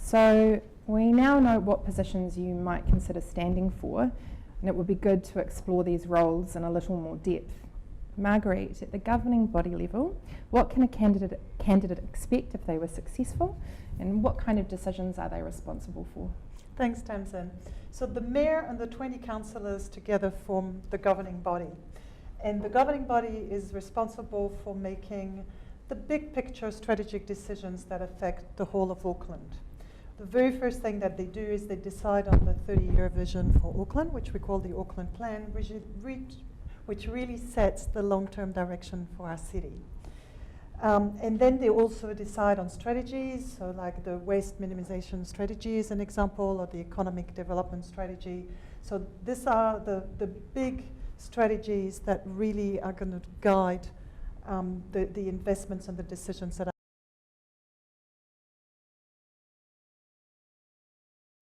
So we now know what positions you might consider standing for, and it would be good to explore these roles in a little more depth. Marguerite, at the governing body level, what can a candidate expect if they were successful, and what kind of decisions are they responsible for? Thanks, Tamsin. So the mayor and the 20 councillors together form the governing body. And the governing body is responsible for making the big picture strategic decisions that affect the whole of Auckland. The very first thing that they do is they decide on the 30-year vision for Auckland, which we call the Auckland Plan, which really sets the long-term direction for our city. And then they also decide on strategies, so like the waste minimization strategy is an example, or the economic development strategy. So these are the big strategies that really are going to guide the investments and the decisions that our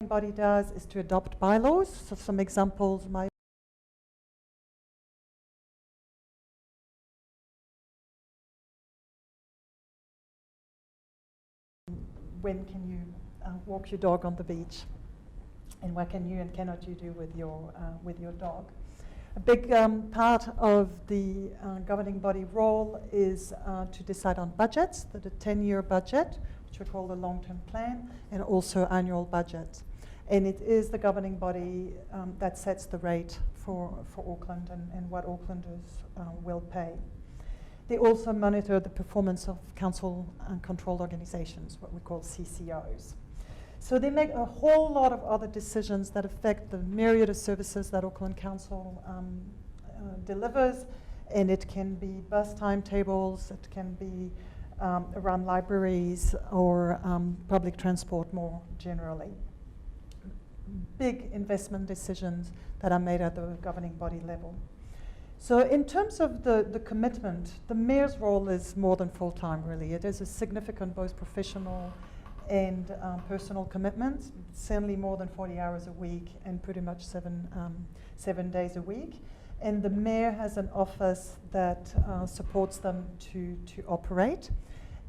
body does is to adopt bylaws. So some examples might when can you walk your dog on the beach, and what can you and cannot you do with your dog. A big part of the governing body role is to decide on budgets, the 10-year budget, which we call the long-term plan, and also annual budgets. And it is the governing body that sets the rate for Auckland and what Aucklanders will pay. They also monitor the performance of council and controlled organizations, what we call CCOs. So they make a whole lot of other decisions that affect the myriad of services that Auckland Council delivers, and it can be bus timetables, it can be around libraries or public transport more generally. Big investment decisions that are made at the governing body level. So in terms of the commitment, the mayor's role is more than full-time, really. It is a significant both professional and personal commitment, certainly more than 40 hours a week and pretty much 7 days a week. And the mayor has an office that supports them to operate.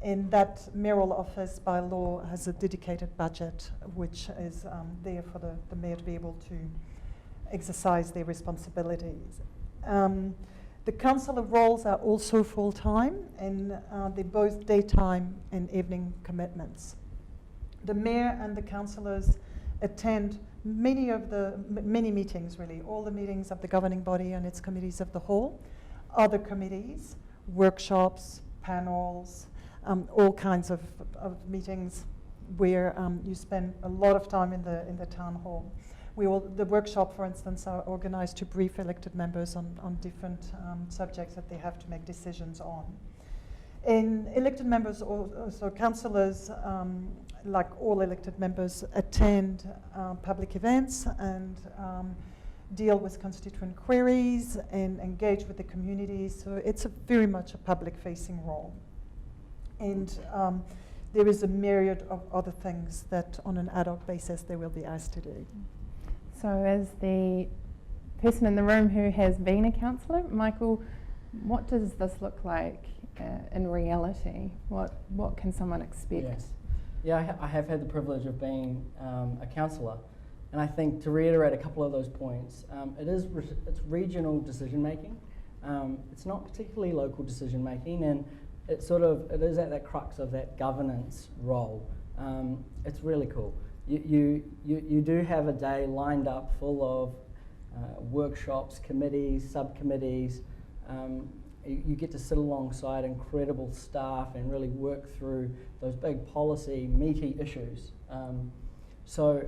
And that mayoral office, by law, has a dedicated budget, which is there for the mayor to be able to exercise their responsibilities. The councillor roles are also full-time, and they're both daytime and evening commitments. The mayor and the councillors attend many meetings, really, all the meetings of the governing body and its committees of the whole, other committees, workshops, panels, all kinds of meetings where you spend a lot of time in the town hall. The workshop, for instance, are organized to brief elected members on different subjects that they have to make decisions on. And elected members, also councillors, like all elected members, attend public events and deal with constituent queries and engage with the communities. So it's very much a public-facing role. And there is a myriad of other things that on an ad hoc basis they will be asked to do. So as the person in the room who has been a councillor, Michael, what does this look like in reality? What can someone expect? Yes. Yeah, I have had the privilege of being a councillor, and I think to reiterate a couple of those points, it's regional decision making. It's not particularly local decision making, and it is at that crux of that governance role. It's really cool. You do have a day lined up full of workshops, committees, subcommittees. You get to sit alongside incredible staff and really work through those big policy, meaty issues. So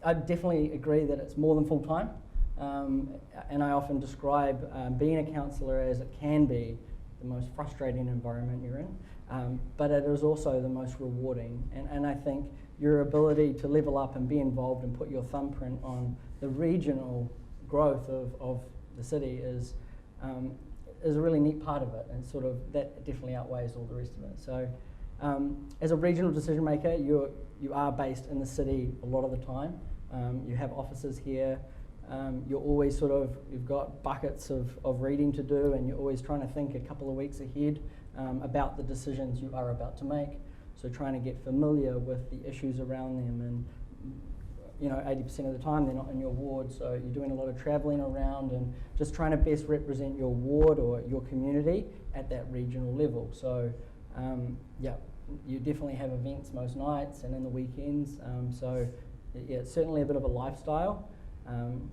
I definitely agree that it's more than full-time. And I often describe being a councillor as it can be the most frustrating environment you're in, but it is also the most rewarding. And I think your ability to level up and be involved and put your thumbprint on the regional growth of the city is a really neat part of it, and that definitely outweighs all the rest of it. So as a regional decision maker, you are based in the city a lot of the time. You have offices here. You're always you've got buckets of reading to do, and you're always trying to think a couple of weeks ahead about the decisions you are about to make. So So trying to get familiar with the issues around them, and 80% of the time they're not in your ward, so you're doing a lot of travelling around and just trying to best represent your ward or your community at that regional level. So you definitely have events most nights and in the weekends, so it's certainly a bit of a lifestyle.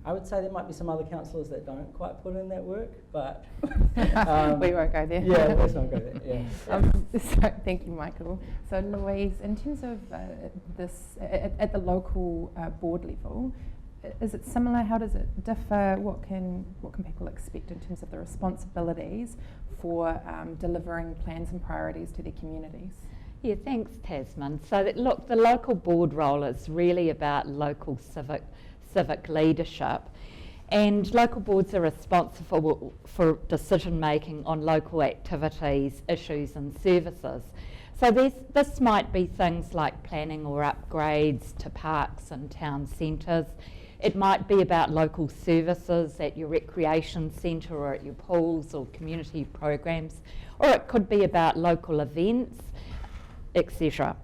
I would say there might be some other councillors that don't quite put in that work, but we won't go there. Yeah, let's not go there. Yeah. So thank you, Michael. So Louise, in terms of this at the local board level, is it similar? How does it differ? What can people expect in terms of the responsibilities for delivering plans and priorities to their communities? Yeah, thanks, Tasman. So look, the local board role is really about local civic leadership, and local boards are responsible for decision making on local activities, issues and services. So this might be things like planning or upgrades to parks and town centres. It might be about local services at your recreation centre or at your pools or community programs, or it could be about local events, etc.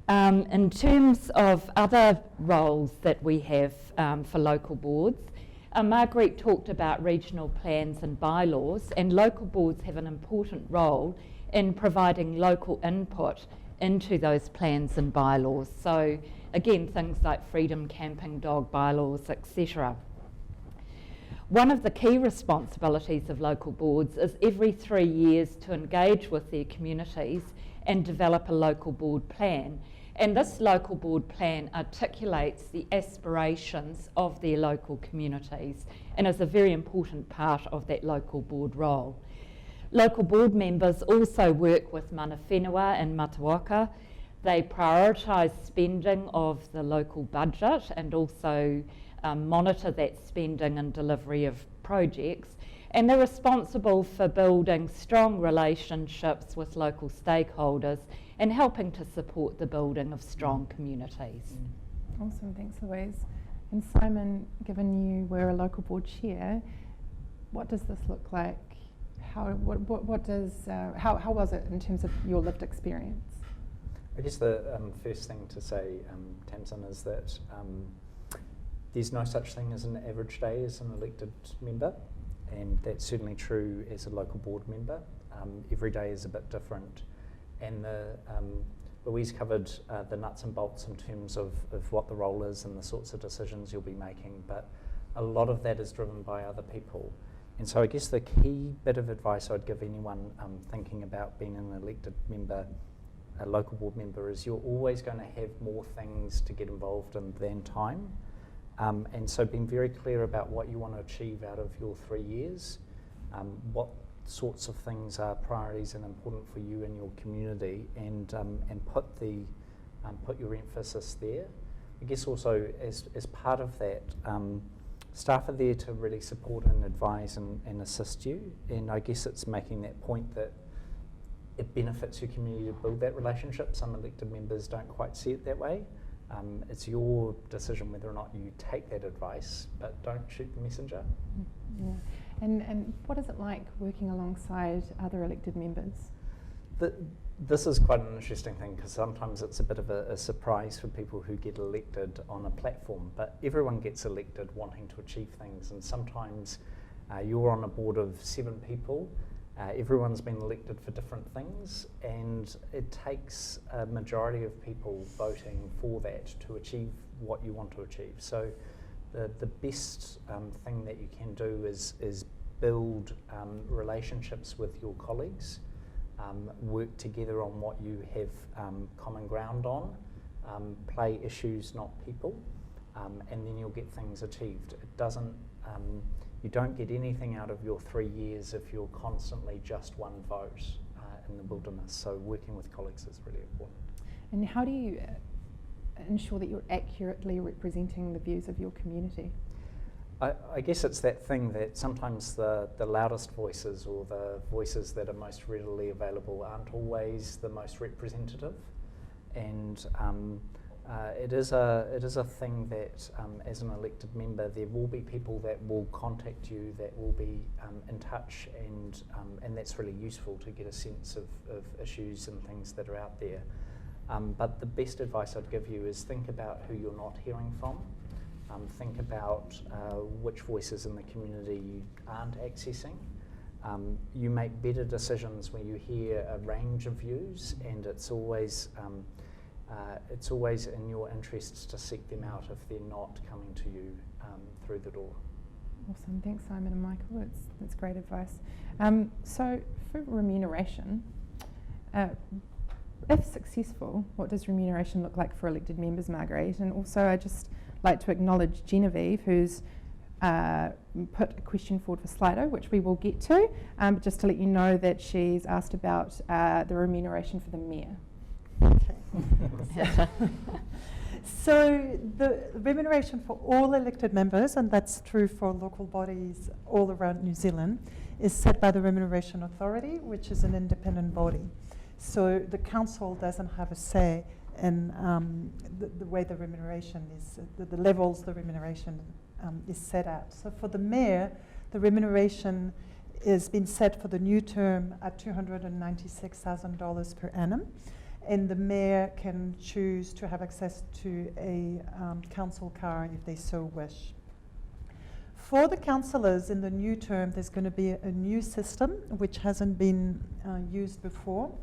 In terms of other roles that we have for local boards, Marguerite talked about regional plans and bylaws, and local boards have an important role in providing local input into those plans and bylaws. So again, things like freedom camping, dog bylaws, etc. One of the key responsibilities of local boards is every 3 years to engage with their communities and develop a local board plan. And this local board plan articulates the aspirations of their local communities and is a very important part of that local board role. Local board members also work with mana whenua and mataoka. They prioritise spending of the local budget and also monitor that spending and delivery of projects. And they're responsible for building strong relationships with local stakeholders and helping to support the building of strong communities. Awesome, thanks Louise. And Simon, given you were a local board chair, what does this look like? How was it in terms of your lived experience? I guess the first thing to say, Tamsin, is that there's no such thing as an average day as an elected member, and that's certainly true as a local board member. Every day is a bit different, and Louise covered the nuts and bolts in terms of what the role is and the sorts of decisions you'll be making, but a lot of that is driven by other people. And so I guess the key bit of advice I'd give anyone thinking about being an elected member, a local board member, is you're always going to have more things to get involved in than time. And so being very clear about what you want to achieve out of your 3 years, what sorts of things are priorities and important for you and your community, and put your emphasis there. I guess also as part of that, staff are there to really support and advise and assist you, and I guess it's making that point that it benefits your community to build that relationship. Some elected members don't quite see it that way. It's your decision whether or not you take that advice, but don't shoot the messenger. Yeah. And what is it like working alongside other elected members? This is quite an interesting thing, because sometimes it's a bit of a surprise for people who get elected on a platform, but everyone gets elected wanting to achieve things, and sometimes you're on a board of 7 people. Everyone's been elected for different things, and it takes a majority of people voting for that to achieve what you want to achieve. So the best thing that you can do is build relationships with your colleagues, work together on what you have common ground on, play issues, not people, and then you'll get things achieved. It doesn't. You don't get anything out of your 3 years if you're constantly just one vote in the wilderness. So working with colleagues is really important. And how do you ensure that you're accurately representing the views of your community? I guess it's that thing that sometimes the loudest voices, or the voices that are most readily available, aren't always the most representative, and it is a thing that as an elected member there will be people that will contact you, that will be in touch, and that's really useful to get a sense of issues and things that are out there. But the best advice I'd give you is think about who you're not hearing from. Think about which voices in the community you aren't accessing. You make better decisions when you hear a range of views, and it's always in your interests to seek them out if they're not coming to you through the door. Awesome, thanks Simon and Michael, that's great advice. So for remuneration, if successful, what does remuneration look like for elected members, Marguerite? And also I'd just like to acknowledge Genevieve, who's put a question forward for Slido, which we will get to, but just to let you know that she's asked about the remuneration for the mayor. Okay. So the remuneration for all elected members, and that's true for local bodies all around New Zealand, is set by the Remuneration Authority, which is an independent body. So the council doesn't have a say in the way the remuneration is, the levels the remuneration is set at. So for the mayor, the remuneration is been set for the new term at $296,000 per annum. And the mayor can choose to have access to a council car if they so wish. For the councillors in the new term, there's going to be a new system which hasn't been used before,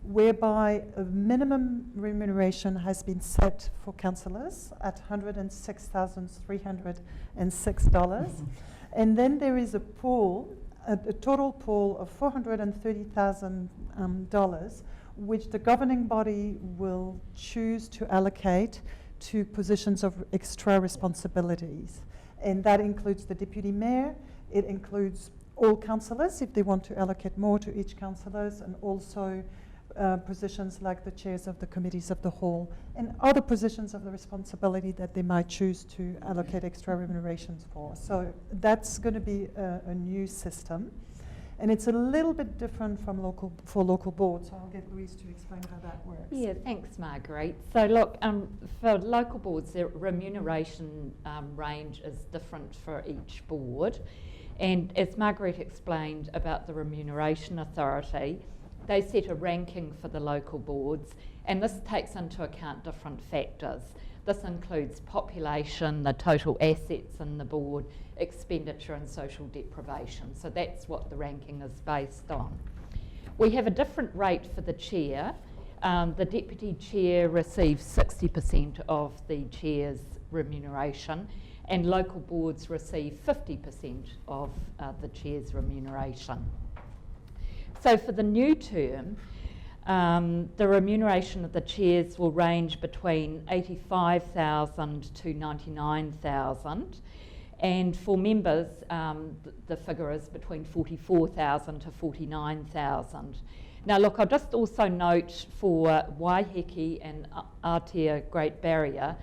whereby a minimum remuneration has been set for councillors at $106,306. And then there is a pool, a total pool of $430,000, which the governing body will choose to allocate to positions of extra responsibilities. And that includes the deputy mayor, it includes all councillors if they want to allocate more to each councillors, and also positions like the chairs of the committees of the whole, and other positions of the responsibility that they might choose to allocate extra remunerations for. So that's going to be a new system. And it's a little bit different from for local boards, so I'll get Louise to explain how that works. Yeah, thanks, Marguerite. So look, for local boards, the remuneration range is different for each board. And as Marguerite explained about the Remuneration Authority, they set a ranking for the local boards, and this takes into account different factors. This includes population, the total assets in the board, expenditure and social deprivation. So that's what the ranking is based on. We have a different rate for the chair. The deputy chair receives 60% of the chair's remuneration, and local boards receive 50% of the chair's remuneration. So for the new term, the remuneration of the chairs will range between $85,000 to $99,000, and for members, the figure is between $44,000 to $49,000. Now, look, I'll just also note for Waiheke and Aotea Great Barrier,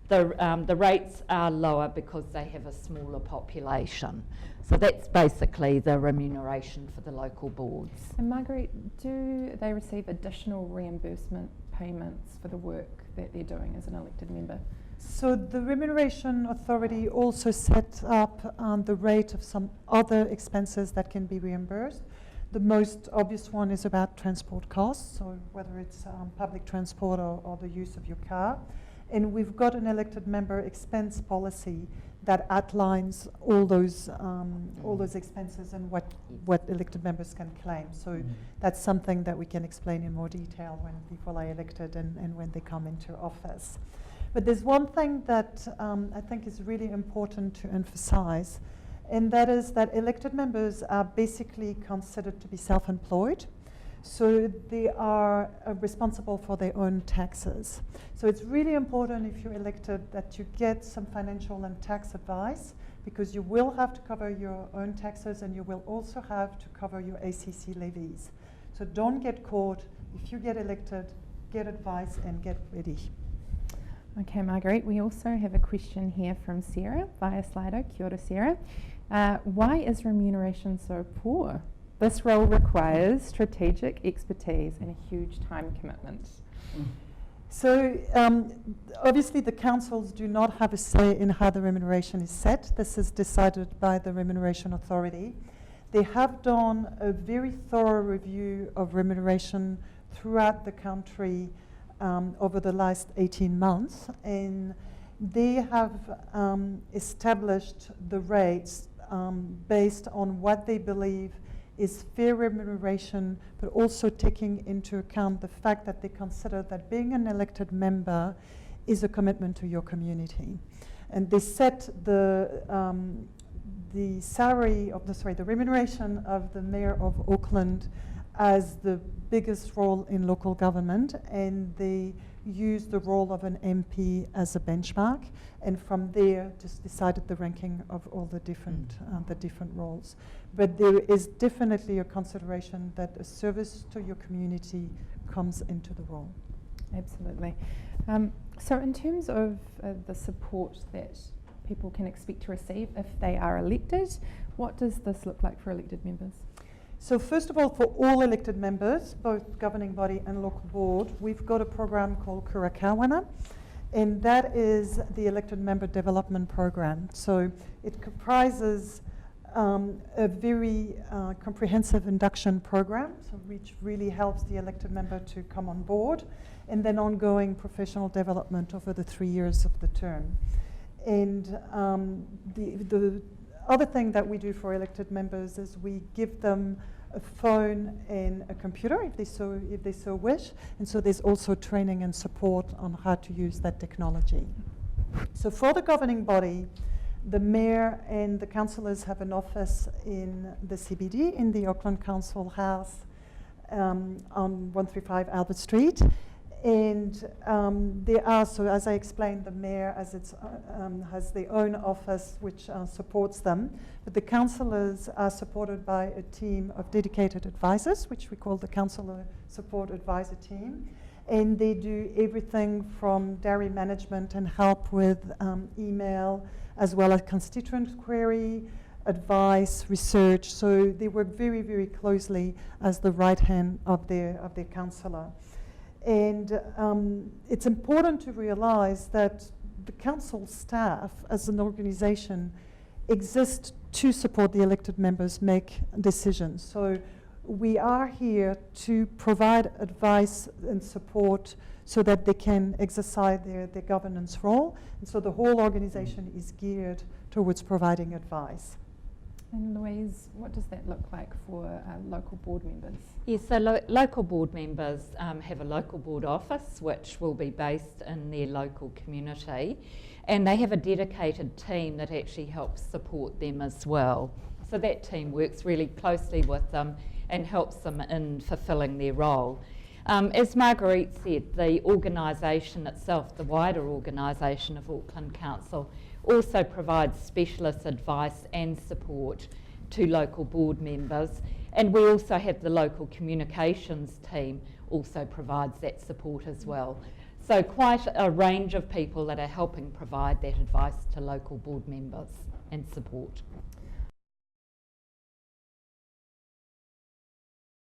the rates are lower because they have a smaller population. So that's basically the remuneration for the local boards. And Marguerite, do they receive additional reimbursement payments for the work that they're doing as an elected member? So the Remuneration Authority also set up the rate of some other expenses that can be reimbursed. The most obvious one is about transport costs, so whether it's public transport or the use of your car. And we've got an elected member expense policy that outlines all those expenses and what elected members can claim. So that's something that we can explain in more detail when people are elected and when they come into office. But there's one thing that I think is really important to emphasize, and that is that elected members are basically considered to be self-employed. So they are responsible for their own taxes. So it's really important if you're elected that you get some financial and tax advice, because you will have to cover your own taxes and you will also have to cover your ACC levies. So don't get caught. If you get elected, get advice and get ready. Okay, Marguerite, we also have a question here from Sarah via Slido. Kia ora, Sarah. Why is remuneration so poor? This role requires strategic expertise and a huge time commitment. So obviously the councils do not have a say in how the remuneration is set. This is decided by the Remuneration Authority. They have done a very thorough review of remuneration throughout the country over the last 18 months, and they have established the rates based on what they believe is fair remuneration, but also taking into account the fact that they consider that being an elected member is a commitment to your community. And they set the remuneration of the Mayor of Auckland as the biggest role in local government, and they use the role of an MP as a benchmark, and from there just decided the ranking of all the different roles. But there is definitely a consideration that a service to your community comes into the role. Absolutely. So in terms of the support that people can expect to receive if they are elected, what does this look like for elected members? So first of all, for all elected members, both governing body and local board, we've got a program called Kurakawana, and that is the elected member development program. So it comprises a very comprehensive induction program, so which really helps the elected member to come on board, and then ongoing professional development over the 3 years of the term. And the other thing that we do for elected members is we give them a phone and a computer if they so wish, and so there's also training and support on how to use that technology. So for the governing body, the mayor and the councillors have an office in the CBD in the Auckland Council House on 135 Albert Street. And there are, so as I explained, the mayor has their own office which supports them, but the councillors are supported by a team of dedicated advisors, which we call the Councillor Support Advisor Team. And they do everything from diary management and help with email, as well as constituent query, advice, research. So they work very, very closely as the right hand of their councillor. And it's important to realize that the council staff as an organization exist to support the elected members make decisions. So we are here to provide advice and support so that they can exercise their governance role. And so the whole organization is geared towards providing advice. And Louise, what does that look like for local board members? Yes, so local board members have a local board office which will be based in their local community, and they have a dedicated team that actually helps support them as well. So that team works really closely with them and helps them in fulfilling their role. As Marguerite said, the organisation itself, the wider organisation of Auckland Council, also provides specialist advice and support to local board members, and we also have the local communications team also provides that support as well. So quite a range of people that are helping provide that advice to local board members and support.